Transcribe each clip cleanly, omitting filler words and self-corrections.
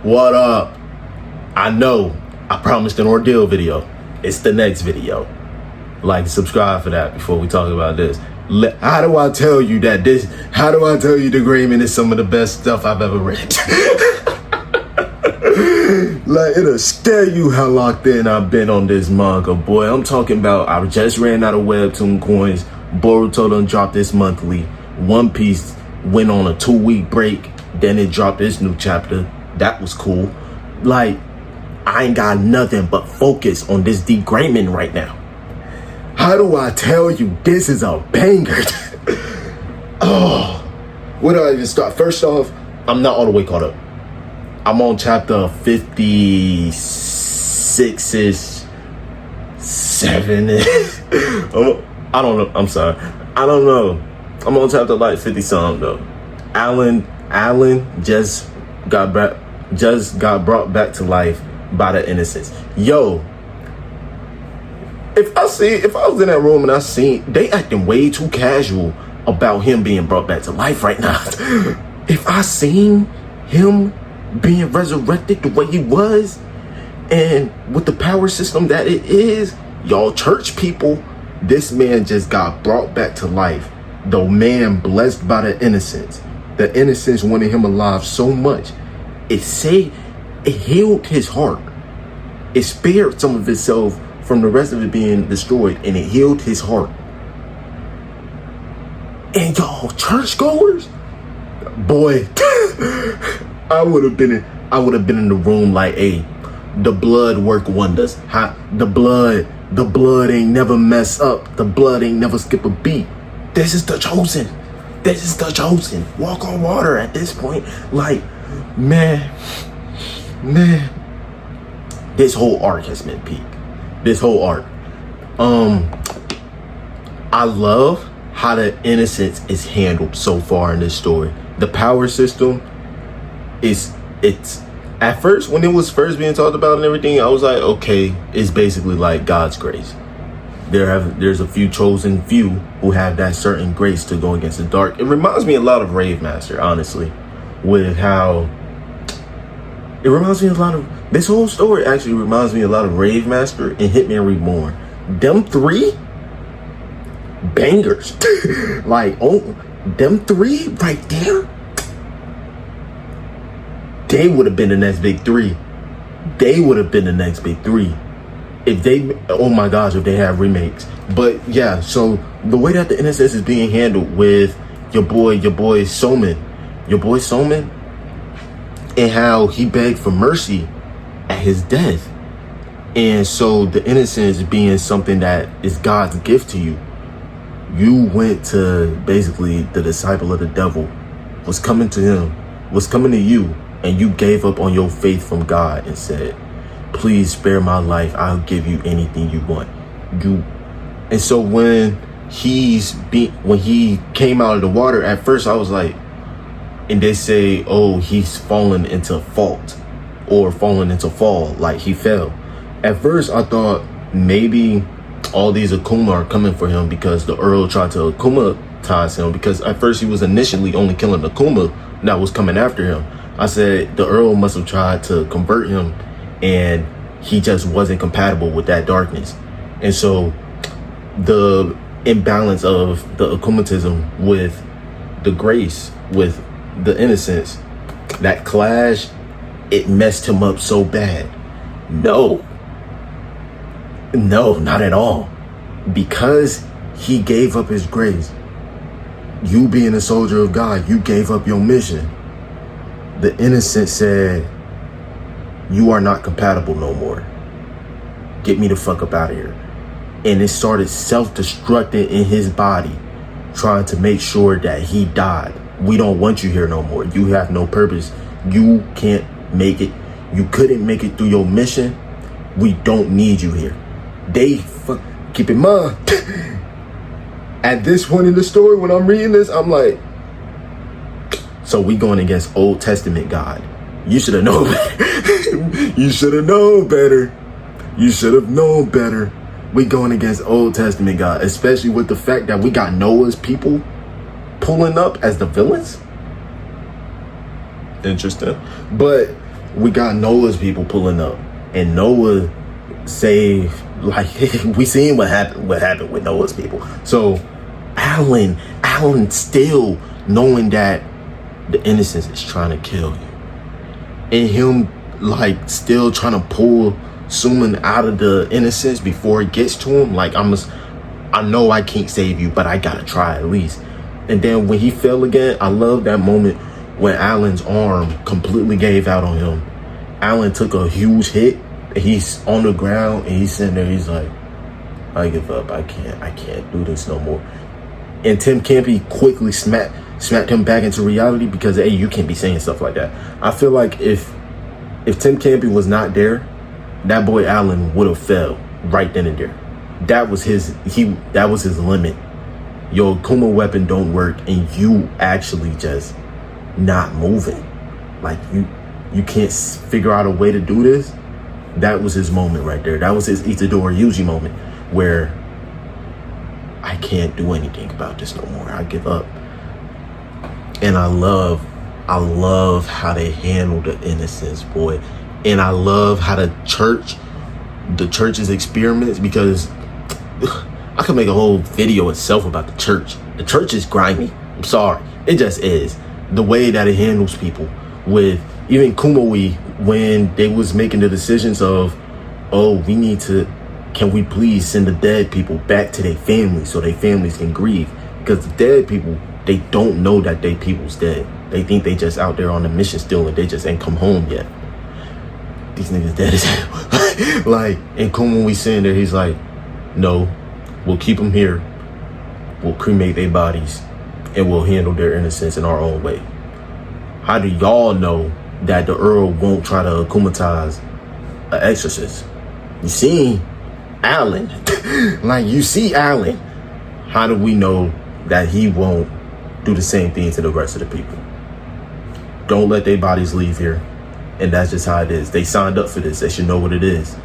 What up? I know I promised an ordeal video. It's the next video. Like, subscribe for that before we talk about this. How do I tell you D-Grayman is some of the best stuff I've ever read? Like, it'll scare you how locked in I've been on this manga, boy. I'm talking about, I just ran out of webtoon coins. Boruto done dropped this monthly. One Piece went on a 2-week break. Then it dropped this new chapter. That was cool. Like, I ain't got nothing but focus on this D-Grayman right now. How do I tell you this is a banger? Oh, where do I even start? First off, I'm not all the way caught up. I'm on chapter 56-ish, 7. I don't know. I'm sorry. I don't know. I'm on chapter like 50 something though. Alan just got brought back to life by the innocents. Yo, if I was in that room and I seen they acting way too casual about him being brought back to life right now. If I seen him being resurrected the way he was, and with the power system that it is, y'all church people, this man just got brought back to life. The man blessed by the innocents. The innocents wanted him alive so much. It healed his heart. It spared some of itself from the rest of it being destroyed, and it healed his heart. And y'all churchgoers, boy, I would have been in the room like, hey, the blood work wonders. The blood ain't never mess up. The blood ain't never skip a beat. This is the chosen. This is the chosen. Walk on water at this point. Like, man, this whole arc has been peak. This whole arc. I love how the innocence is handled so far in this story. The power system it's at first, when it was first being talked about and everything, I was like, okay, it's basically like God's grace. There's a few chosen few who have that certain grace to go against the dark. It reminds me a lot of Rave Master, honestly, with how it reminds me a lot of this whole story. Actually reminds me a lot of Rave Master and Hitman Reborn. Them three bangers. Like, oh, them three right there, they would have been the next big three. They would have been the next big three if they, oh my gosh, if they have remakes. But yeah, so the way that the innocence is being handled with your boy Soman, and how he begged for mercy at his death. And so the innocence being something that is God's gift to you. You went to basically the disciple of the devil, was coming to you, and you gave up on your faith from God and said, please spare my life. I'll give you anything you want. And so when he came out of the water, at first I was like, and they say, oh, he's fallen into fault or fallen into fall, like he fell. At first I thought maybe all these Akuma are coming for him because the Earl tried to Akuma-tize him, because at first he was initially only killing the Akuma that was coming after him. I said the Earl must have tried to convert him and he just wasn't compatible with that darkness. And so the imbalance of the Akumatism with the grace, with the innocence, that clash, it messed him up so bad. No, not at all. Because he gave up his grace. You being a soldier of God, you gave up your mission. The innocent said, you are not compatible no more. Get me the fuck up out of here. And it started self-destructing in his body, trying to make sure that he died. We don't want you here no more. You have no purpose. You can't make it. You couldn't make it through your mission. We don't need you here. Keep in mind, at this point in the story, when I'm reading this, I'm like, so we going against Old Testament God. You should have known better. You should have known better. You should have known better. We going against Old Testament God, especially with the fact that we got Noah's people pulling up as the villains. Interesting. But we got Noah's people pulling up, and Noah saved, like, we seen what happened with Noah's people. So Alan still knowing that the innocence is trying to kill you, and him like still trying to pull Suman out of the innocence before it gets to him. Like, I know I can't save you, but I gotta try at least. And then when he fell again, I love that moment when Alan's arm completely gave out on him. Alan took a huge hit. He's on the ground and he's sitting there. He's like, I give up. I can't do this no more. And Tim Campy quickly smacked him back into reality, because, hey, you can't be saying stuff like that. I feel like if Tim Campy was not there, that boy Alan would have fell right then and there. That was his limit. Your Akuma weapon don't work, and you actually just not moving. Like, you can't figure out a way to do this. That was his moment right there. That was his Itadori Yuji moment, where I can't do anything about this no more. I give up. And I love how they handle the innocence, boy. And I love how the church's experiments, because I could make a whole video itself about the church. The church is grimy. I'm sorry. It just is. The way that it handles people, with even Kumawi, when they was making the decisions of, oh, can we please send the dead people back to their families so their families can grieve? Because the dead people, they don't know that their people's dead. They think they just out there on a mission still, and they just ain't come home yet. These niggas dead as hell. Like, and Kumawi sitting there, he's like, no, we'll keep them here. We'll cremate their bodies, and we'll handle their innocence in our own way. How do y'all know that the Earl won't try to akumatize an exorcist? You see Alan. Like, you see Alan. How do we know that he won't do the same thing to the rest of the people? Don't let their bodies leave here. And that's just how it is. They signed up for this. They should know what it is.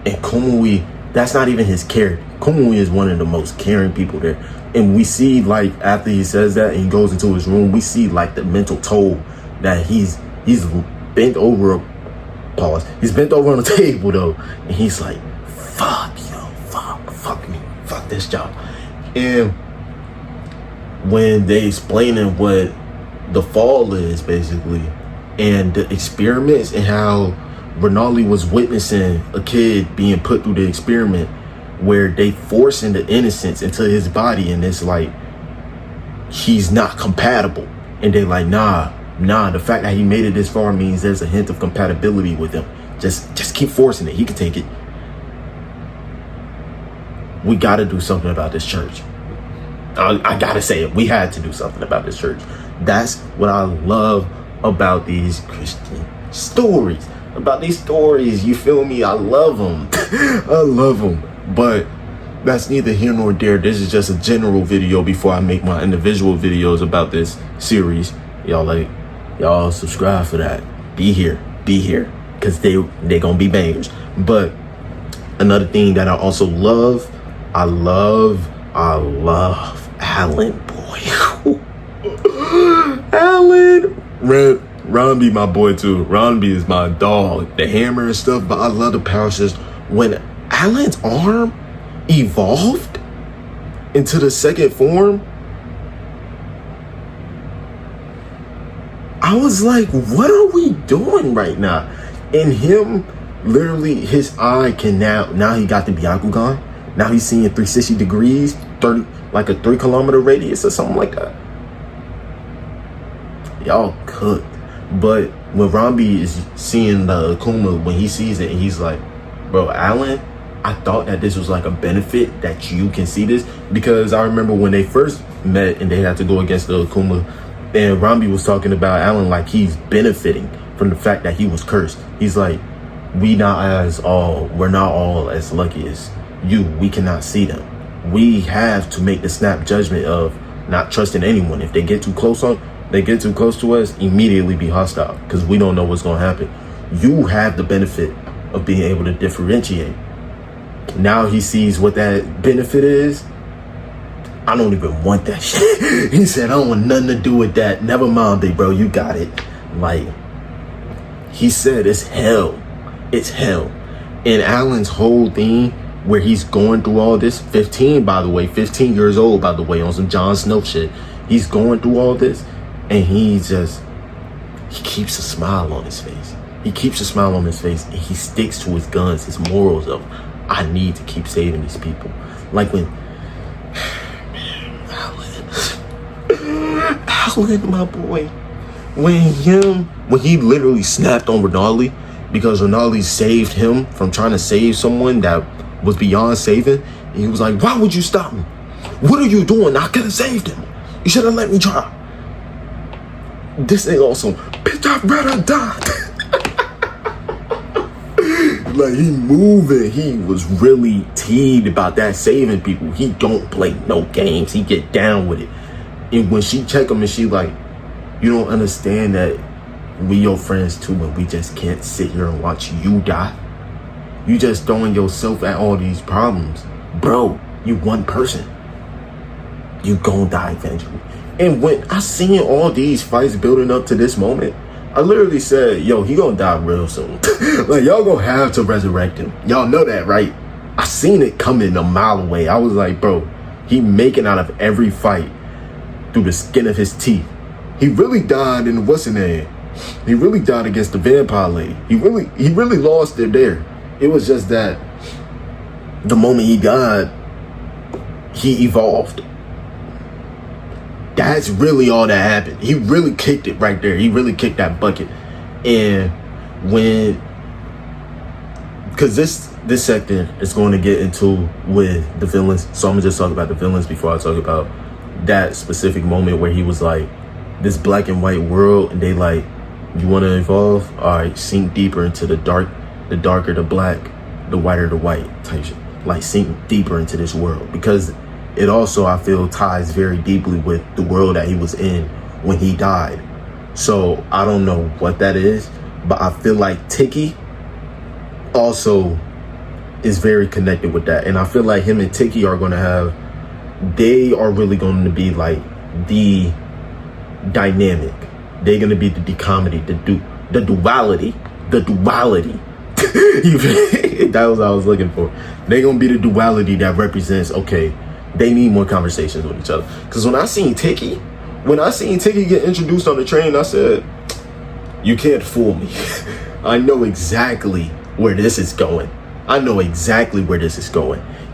And Kumawi, that's not even his character. Kumawi is one of the most caring people there. And we see, like, after he says that and he goes into his room, we see, like, the mental toll that he's bent over. Pause. He's bent over on the table, though. And he's like, fuck me. Fuck this job. And when they explaining what the fall is, basically, and the experiments, and how Rinaldi was witnessing a kid being put through the experiment where they forcing the innocence into his body, and it's like, he's not compatible. And they like, nah, the fact that he made it this far means there's a hint of compatibility with him. Just keep forcing it. He can take it. We got to do something about this church. I got to say it. We had to do something about this church. That's what I love about these Christian stories. You feel me? I love them. I love them. But that's neither here nor there. This is just a general video before I make my individual videos about this series. Y'all subscribe for that. Be here. Because they gonna be bangers. But another thing that I also love, I love Alan, boy. Alan. Ronby, my boy too. Ronby is my dog. The hammer and stuff, but I love the power system. When Alan's arm evolved into the second form, I was like, what are we doing right now? And him, literally, his eye can now he got the Byakugan. Now he's seeing 360 degrees, 30, like a 3-kilometer radius or something like that. Y'all cooked. But when Rambi is seeing the Akuma, when he sees it, and he's like, bro, Alan, I thought that this was like a benefit that you can see this, because I remember when they first met and they had to go against the Akuma, and Rambi was talking about Alan like he's benefiting from the fact that he was cursed. He's like, we're not all as lucky as you. We cannot see them. We have to make the snap judgment of not trusting anyone. If they get too close to us, immediately be hostile, because we don't know what's going to happen. You have the benefit of being able to differentiate. Now he sees what that benefit is. I don't even want that shit. He said, I don't want nothing to do with that. Never mind, big bro, you got it. Like, he said it's hell. It's hell. And Alan's whole thing where he's going through all this, 15 by the way, 15 years old by the way, on some Jon Snow shit. He's going through all this and he keeps a smile on his face. He keeps a smile on his face and he sticks to his guns, his morals of, I need to keep saving these people. Like when, Alan, my boy, when he literally snapped on Rinaldi because Rinaldi saved him from trying to save someone that was beyond saving. And he was like, why would you stop me? What are you doing? I could have saved him. You should have let me try. This nigga also, bitch, I'd rather die. Like, he moving. He was really teed about that saving people. He don't play no games. He get down with it. And when she check him and she like, you don't understand that we your friends too and we just can't sit here and watch you die. You just throwing yourself at all these problems. Bro, you one person. You gon' die eventually. And when I seen all these fights building up to this moment, I literally said, yo, he gonna die real soon. Like, y'all gonna have to resurrect him. Y'all know that, right? I seen it coming a mile away. I was like, bro, he making out of every fight through the skin of his teeth. He really died in what's in there. He really died against the vampire lady. He really lost it there. It was just that the moment he died, he evolved. That's really all that happened. He really kicked it right there. He really kicked that bucket. And because this sector is going to get into with the villains. So I'm gonna just talk about the villains before I talk about that specific moment where he was like, this black and white world, and they like, you want to evolve? All right, sink deeper into the dark. The darker the black, the whiter the white type shit. Like, sink deeper into this world, because it also, I feel, ties very deeply with the world that he was in when he died. So I don't know what that is, but I feel like Tiki also is very connected with that. And I feel like him and Tiki are going to have, they are really going to be like the dynamic. They're going to be the comedy, the duality. That was what I was looking for. They're going to be the duality that represents, okay, they need more conversations with each other. Because when I seen Tiki get introduced on the train, I said, you can't fool me. I know exactly where this is going.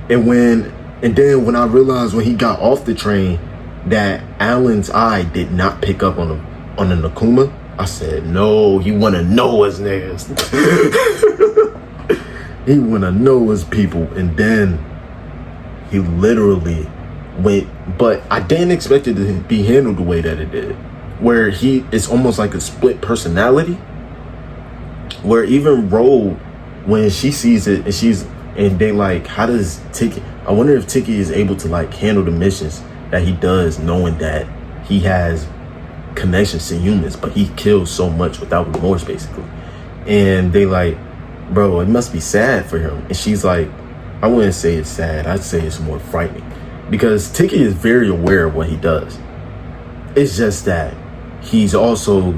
And then when I realized when he got off the train that Alan's eye did not pick up on the Nakuma, I said, no, he want to know his niggas. He want to know his people. And then he literally went, but I didn't expect it to be handled the way that it did, where it's almost like a split personality, where even Ro, when she sees it and they like, how does Tiki, I wonder if Tiki is able to like handle the missions that he does, knowing that he has connections to humans, but he kills so much without remorse, basically. And they like, bro, it must be sad for him. And she's like, I wouldn't say it's sad, I'd say it's more frightening, because Tiki is very aware of what he does. It's just that he also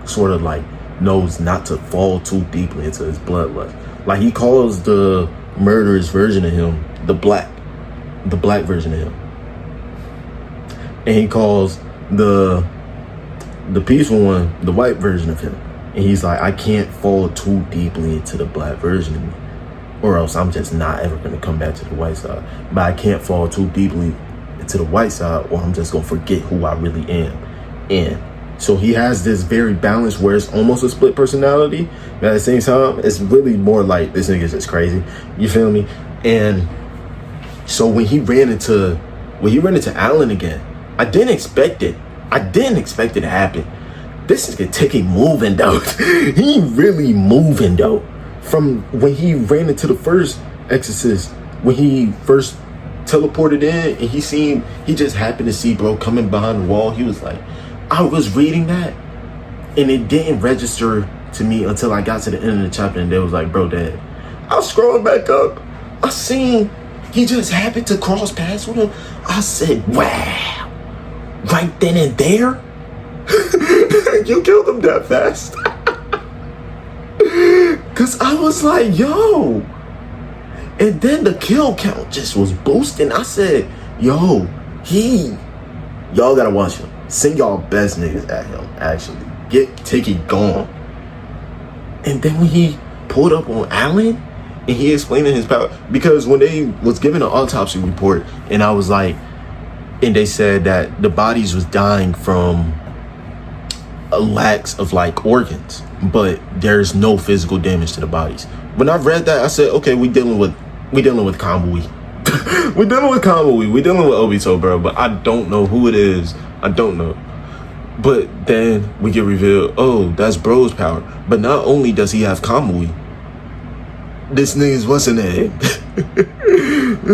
sort of like knows not to fall too deeply into his bloodlust. Like, he calls the murderous version of him the black version of him, and he calls the peaceful one the white version of him. And he's like, I can't fall too deeply into the black version of me, or else I'm just not ever going to come back to the white side. But I can't fall too deeply into the white side, or I'm just going to forget who I really am. And so he has this very balanced, where it's almost a split personality, but at the same time, it's really more like, this nigga's just crazy. You feel me? And so when he ran into Alan again, I didn't expect it. I didn't expect it to happen. This nigga Tiki moving though. He really moving though. From when he ran into the first exorcist, when he first teleported in and he just happened to see bro coming behind the wall. He was like, I was reading that and it didn't register to me until I got to the end of the chapter, and they was like, bro, dead. I was scrolling back up. I seen he just happened to cross paths with him. I said, wow, right then and there? You killed him that fast? Cause I was like, yo. And then the kill count just was boosting. I said, yo, y'all gotta watch him. Send y'all best niggas at him, actually. Take it gone. And then when he pulled up on Alan and he explained his power, because when they was given an autopsy report, and I was like, and they said that the bodies was dying from a lack of like organs, but there's no physical damage to the bodies. When I read that, I said, okay, we dealing with Kamui. We're dealing with Kamui. We're dealing with Obito, bro. But I don't know who it is. I don't know. But then we get revealed, oh, that's Bro's power. But not only does he have Kamui, this nigga's what's in name? This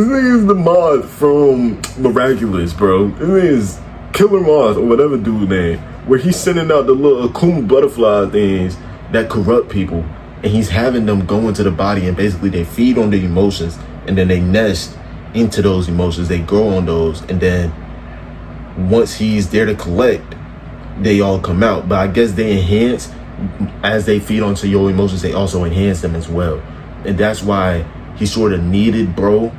nigga's the mod from Miraculous, bro. This nigga's Killer Moth or whatever dude name, where he's sending out the little Akuma butterfly things that corrupt people, and he's having them go into the body, and basically they feed on the emotions, and then they nest into those emotions. They grow on those, and then once he's there to collect, they all come out. But I guess they enhance as they feed onto your emotions. They also enhance them as well, and that's why he sort of needed Bro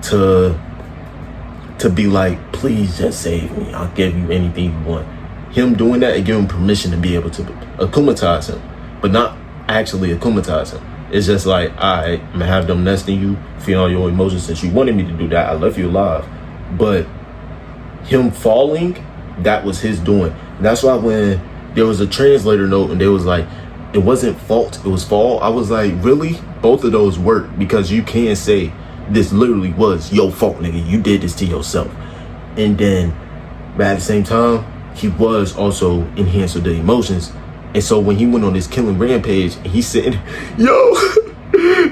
to be like, please just save me. I'll give you anything you want. Him doing that, it gave him permission to be able to akumatize him, but not actually akumatize him. It's just like, alright, I'm gonna have them nesting you, feed on your emotions. Since you wanted me to do that, I left you alive. But him falling, that was his doing. That's why when there was a translator note and they was like, it wasn't fault, it was fall, I was like, really? Both of those work, because you can't say this literally was your fault, nigga. You did this to yourself. And then, but at the same time, he was also enhanced with the emotions. And so when he went on this killing rampage, he said, yo,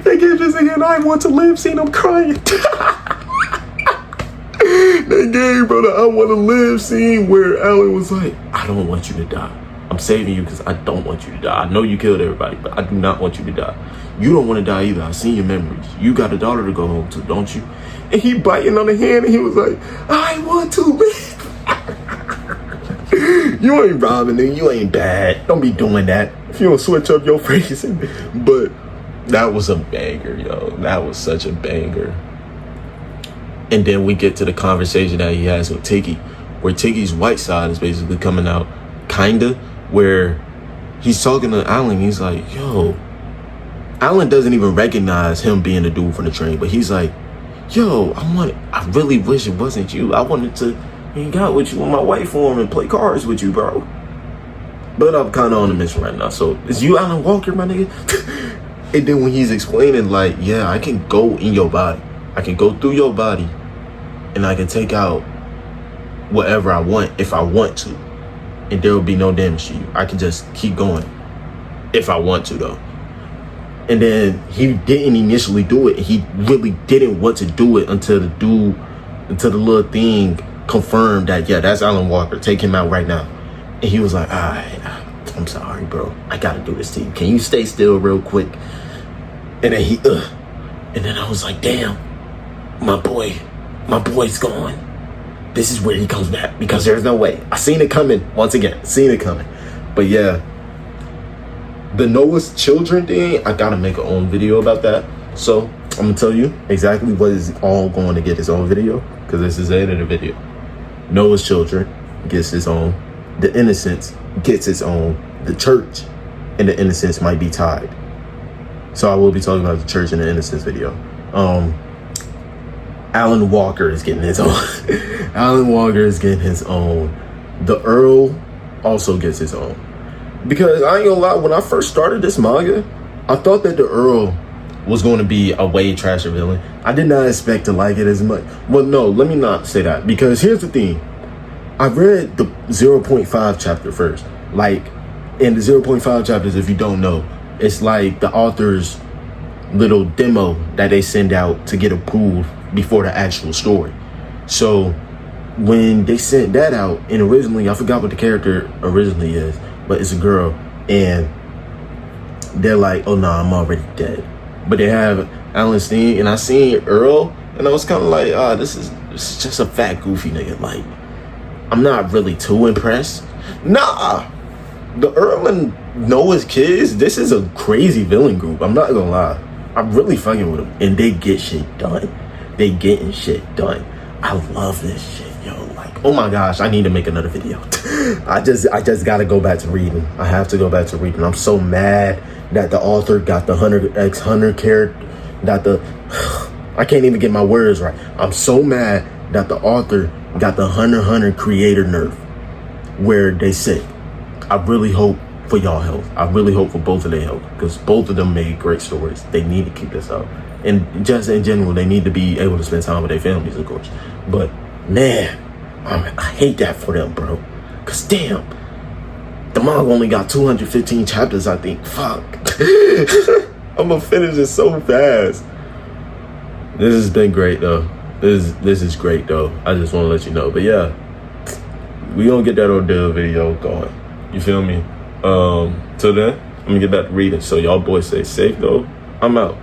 they gave this nigga an I want to live scene. I'm crying. They gave, bro, the I want to live scene where Alan was like, I don't want you to die. I'm saving you because I don't want you to die. I know you killed everybody, but I do not want you to die. You don't want to die either. I've seen your memories. You got a daughter to go home to, don't you? And he biting on the hand, and he was like, I want to live. You ain't robbing, nigga. You ain't bad. Don't be doing that. If you don't switch up your phrasing. But that was a banger, yo. That was such a banger. And then we get to the conversation that he has with Tiki, where Tiki's white side is basically coming out, kinda, where he's talking to Alan. He's like, yo, Alan doesn't even recognize him being the dude from the train, but he's like, yo, I really wish it wasn't you. I wanted to hang out with you on my white form and play cards with you, bro. But I'm kind of on a mission right now. So is you Alan Walker, my nigga? And then when he's explaining, like, yeah, I can go in your body. I can go through your body, and I can take out whatever I want if I want to. And there will be no damage to you. I can just keep going if I want to, though. And then he didn't initially do it. He really didn't want to do it until the little thing confirmed that, yeah, that's Alan Walker. Take him out right now. And he was like, all right, I'm sorry, bro. I gotta do this to you. Can you stay still real quick? And then and then I was like, damn, my boy's gone. This is where he comes back, because there's no way. I seen it coming. Once again, seen it coming. But yeah, the Noah's children thing, I gotta make an own video about that. So I'm gonna tell you exactly what is all going to get its own video, because this is the end of the video. Noah's children gets its own. The Innocence gets its own. The church and the Innocence might be tied. So I will be talking about the church and the Innocence video. Alan Walker is getting his own. Alan Walker is getting his own. The Earl also gets his own. Because I ain't gonna lie, when I first started this manga, I thought that the Earl was going to be a way trasher villain. I did not expect to like it as much. Well, no, let me not say that. Because here's the thing. I read the 0.5 chapter first. Like, in the 0.5 chapters, if you don't know, it's like the author's little demo that they send out to get approved before the actual story. So when they sent that out, and originally, I forgot what the character originally is, but it's a girl, and they're like, oh no, I'm already dead. But they have Alan Steen, and I seen Earl, and I was kind of like, this is just a fat, goofy nigga. Like, I'm not really too impressed. Nah, the Earl and Noah's kids, this is a crazy villain group. I'm not gonna lie. I'm really fucking with them. And they get shit done. They getting shit done. I love this shit, yo. Like, oh my gosh, I need to make another video. I just gotta go back to reading. I have to go back to reading. I'm so mad that the author got the 100x Hunter character, I can't even get my words right. I'm so mad that the author got the Hunter creator nerf where they sick. I really hope for y'all health. I really hope for both of their health, because both of them made great stories. They need to keep this up. And just in general, they need to be able to spend time with their families, of course. But man, I hate that for them, bro. Cause damn, the manga only got 215 chapters, I think. Fuck. I'm gonna finish it so fast. This has been great though. This is great though. I just want to let you know. But yeah, we gonna get that Odell video going. You feel me? Till then, I'm gonna get back to reading. So y'all boys stay safe though. I'm out.